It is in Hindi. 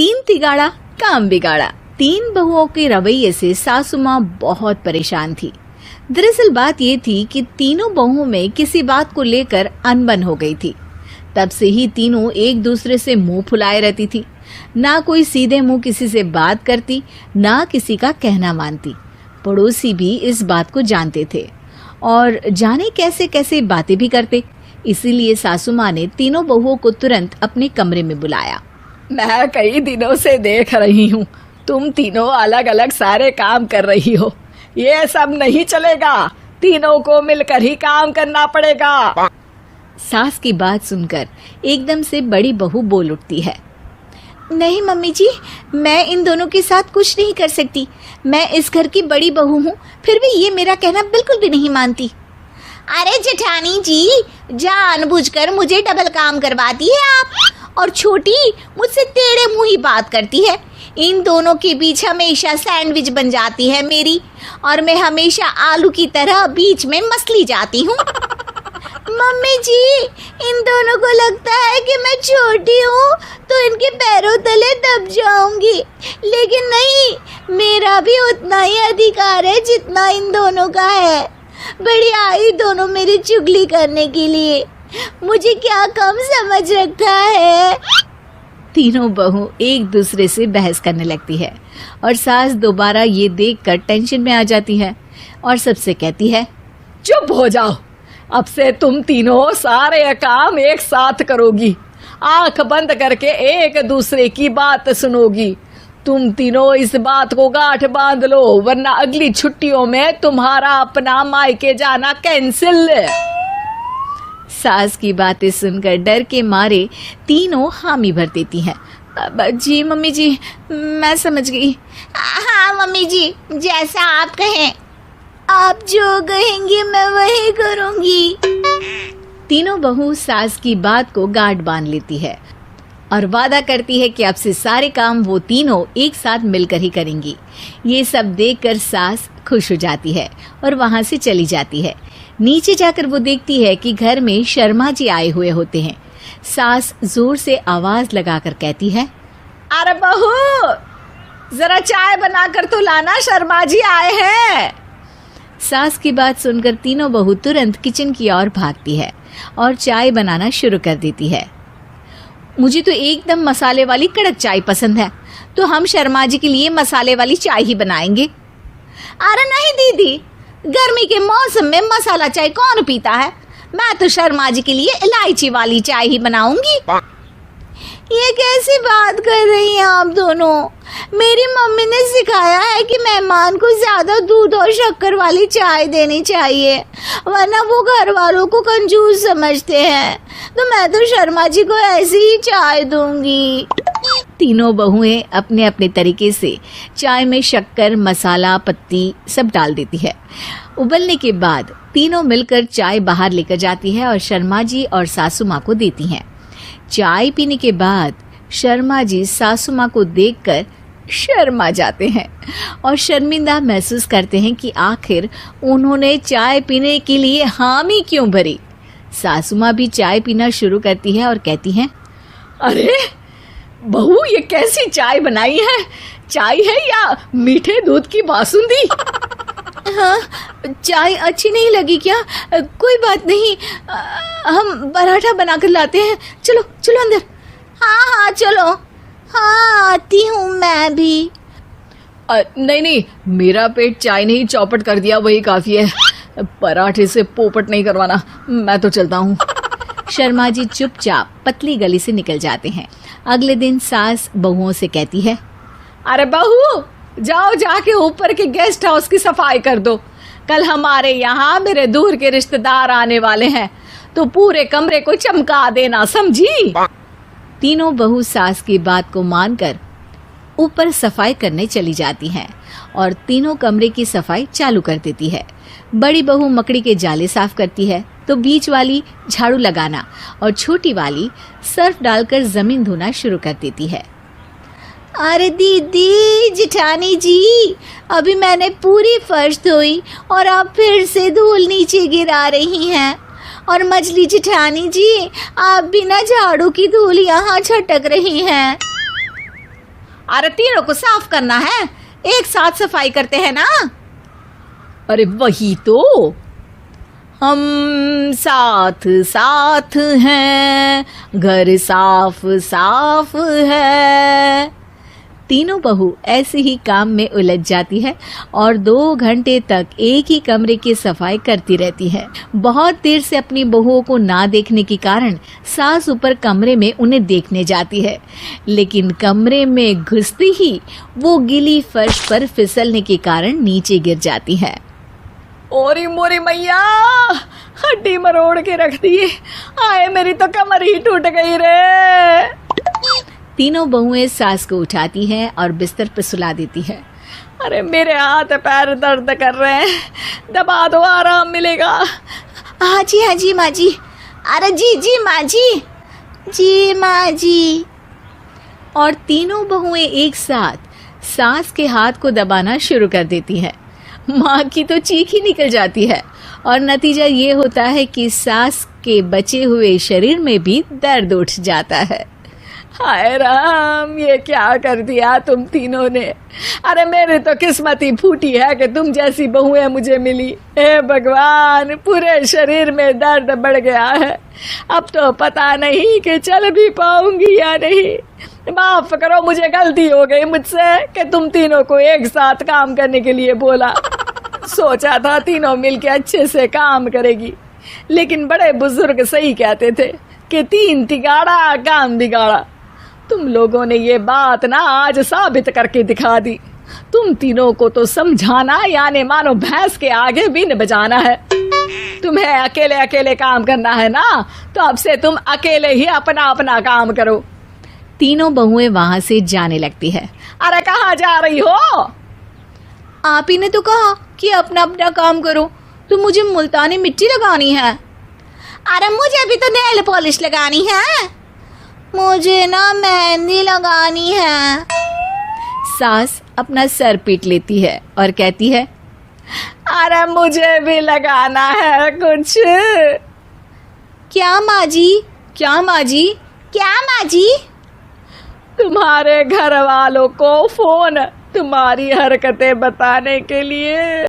तीन तिगाड़ा काम बिगाड़ा। तीन बहुओं के रवैये से सासू माँ बहुत परेशान थी। दरअसल बात ये थी कि तीनों बहुओं में किसी बात को लेकर अनबन हो गई थी। तब से ही तीनों एक दूसरे से मुंह फुलाए रहती थी। ना कोई सीधे मुंह किसी से बात करती, ना किसी का कहना मानती। पड़ोसी भी इस बात को जानते थे और जाने कैसे कैसे बातें भी करते। इसीलिए सासू माँ ने तीनों बहुओं को तुरंत अपने कमरे में बुलाया। मैं कई दिनों से देख रही हूँ, तुम तीनों अलग अलग सारे काम कर रही हो। ये सब नहीं चलेगा, तीनों को मिलकर ही काम करना पड़ेगा। सास की बात सुनकर एकदम से बड़ी बहू बोल उठती है। नहीं मम्मी जी, मैं इन दोनों के साथ कुछ नहीं कर सकती। मैं इस घर की बड़ी बहू हूँ, फिर भी ये मेरा कहना बिल्कुल भी नहीं मानती। अरे जेठानी जी, जानबूझकर मुझे डबल काम करवाती है आप। और छोटी मुझसे टेढ़े मुंह ही बात करती है। इन दोनों के बीच हमेशा सैंडविच बन जाती है मेरी, और मैं हमेशा आलू की तरह बीच में मसली जाती हूँ। मम्मी जी, इन दोनों को लगता है कि मैं छोटी हूँ तो इनके पैरों तले दब जाऊंगी, लेकिन नहीं, मेरा भी उतना ही अधिकार है जितना इन दोनों का है। बड़ी आई दोनों मेरी चुगली करने के लिए, मुझे क्या कम समझ रखा है। तीनों बहू एक दूसरे से बहस करने लगती है और सास दोबारा ये देखकर टेंशन में आ जाती है और सबसे कहती है, चुप हो जाओ, अब से तुम तीनों सारे काम एक साथ करोगी। आंख बंद करके एक दूसरे की बात सुनोगी। तुम तीनों इस बात को गांठ बांध लो, वरना अगली छुट्टियों में तुम्हारा अपना मायके जाना कैंसिल। सास की बातें सुनकर डर के मारे तीनों हामी भर देती हैं। जी मम्मी जी, मैं समझ गई। हाँ मम्मी जी, जैसा आप कहें। आप जो कहेंगी मैं वही करूंगी। तीनों बहू सास की बात को गांठ बांध लेती है और वादा करती है कि अब से सारे काम वो तीनों एक साथ मिलकर ही करेंगी। ये सब देखकर सास खुश हो जाती है और वहां से चली जाती है। नीचे जाकर वो देखती है कि घर में शर्मा जी आए हुए होते हैं। सास जोर से आवाज लगाकर कहती है, अरे बहू, जरा चाय बनाकर तो लाना, शर्मा जी आए हैं। सास की बात सुनकर तीनों बहू तुरंत किचन की ओर भागती है और चाय बनाना शुरू कर देती है। मुझे तो एकदम मसाले वाली कड़क चाय पसंद है, तो हम शर्मा जी के लिए मसाले वाली चाय ही बनाएंगे। अरे नहीं दीदी, गर्मी के मौसम में मसाला चाय कौन पीता है? मैं तो शर्मा जी के लिए इलायची वाली चाय ही बनाऊंगी। ये कैसी बात कर रही हैं आप दोनों? मेरी मम्मी ने सिखाया है कि मेहमान को ज्यादा दूध और शक्कर वाली चाय देनी चाहिए, वरना वो घर वालों को कंजूस समझते हैं। तो मैं तो शर्मा जी को ऐसी ही चाय दूंगी। तीनों बहुएं अपने अपने तरीके से चाय में शक्कर, मसाला, पत्ती सब डाल देती है। उबलने के बाद तीनों मिलकर चाय बाहर लेकर जाती है और शर्मा जी और सासू माँ को देती हैं। चाय पीने के बाद शर्मा जी सासू माँ को देखकर शर्मा जाते हैं और शर्मिंदा महसूस करते हैं कि आखिर उन्होंने चाय पीने के लिए हामी क्यों भरी। सासू माँ भी चाय पीना शुरू करती है और कहती हैं, अरे बहू, ये कैसी चाय बनाई है? चाय है या मीठे दूध की बासुंदी? हाँ, चाय अच्छी नहीं लगी क्या? कोई बात नहीं, हम पराठा बनाकर लाते हैं। चलो चलो अंदर। हाँ चलो। हाँ, आती हूँ मैं भी। नहीं नहीं, मेरा पेट चाय ने ही चौपट कर दिया, वही काफी है। पराठे से पोपट नहीं करवाना, मैं तो चलता हूँ। शर्मा जी चुपचाप पतली गली से निकल जाते हैं। अगले दिन सास बहुओं से कहती है, अरे बहू, जाओ जाके ऊपर के गेस्ट हाउस की सफाई कर दो। कल हमारे यहाँ मेरे दूर के रिश्तेदार आने वाले हैं, तो पूरे कमरे को चमका देना, समझी? तीनों बहू सास की बात को मानकर ऊपर सफाई करने चली जाती हैं और तीनों कमरे की सफाई चालू कर देती है। बड़ी बहू मकड़ी के जाले साफ करती है, तो बीच वाली झाड़ू लगाना और छोटी वाली सर्फ डालकर जमीन धोना शुरू कर देती है। अरे दीदी, जेठानी जी, अभी मैंने पूरी फर्श धोई और आप फिर से धूल नीचे गिरा रही हैं। और मछली जेठानी जी, आप बिना झाड़ू की धूल यहाँ छटक रही हैं। अरे तीनों को साफ करना है, एक साथ सफाई करते हैं ना। अरे वही तो, हम साथ साथ हैं, घर साफ साफ है। तीनों बहू ऐसे ही काम में उलझ जाती है और 2 घंटे तक एक ही कमरे की सफाई करती रहती है। बहुत देर से अपनी बहुओं को ना देखने के कारण सास ऊपर कमरे में उन्हें देखने जाती है, लेकिन कमरे में घुसते ही वो गीली फर्श पर फिसलने के कारण नीचे गिर जाती है। ओरी मोरी मैया, हड्डी मरोड़ के रख दी। आए मेरी तो कमर ही टूट गई रे। तीनों बहुएं सास को उठाती हैं और बिस्तर पर सुला देती है। अरे मेरे हाथ पैर दर्द कर रहे हैं, दबा दो, आराम मिलेगा। हाँ जी माँ जी। अरे जी माँ जी, जी माँ जी। और तीनों बहुएं एक साथ सास के हाथ को दबाना शुरू कर देती हैं। माँ की तो चीख ही निकल जाती है और नतीजा ये होता है कि सास के बचे हुए शरीर में भी दर्द उठ जाता है। हाय राम, ये क्या कर दिया तुम तीनों ने। अरे मेरी तो किस्मत ही फूटी है कि तुम जैसी बहुएं मुझे मिली। हे भगवान, पूरे शरीर में दर्द बढ़ गया है। अब तो पता नहीं कि चल भी पाऊंगी या नहीं। माफ करो, मुझे गलती हो गई मुझसे कि तुम तीनों को एक साथ काम करने के लिए बोला। सोचा था तीनों मिलके अच्छे से काम करेगी, लेकिन बड़े बुजुर्ग सही कहते थे कि 3 तिगाड़ा काम बिगाड़ा। तुम लोगों ने ये बात ना आज साबित करके दिखा दी। तुम तीनों को तो समझाना यानी मानो भैंस के आगे बीन बजाना है। तुम्हें अकेले अकेले काम करना है ना, तो अब से तुम अकेले ही अपना अपना काम करो। तीनों बहुएं वहां से जाने लगती है। अरे कहाँ जा रही हो? आप ही ने तो कहा कि अपना अपना काम करो, तो मुझे मुल्तानी मिट्टी लगानी है। अरे मुझे भी तो नेल पॉलिश लगानी है, मुझे ना मेहंदी लगानी है। सास अपना सर पीट लेती है और कहती है, अरे मुझे भी लगाना है कुछ। क्या माँ जी, क्या माँ जी? क्या माँ जी? तुम्हारे घर वालों को फोन तुम्हारी हरकतें बताने के लिए।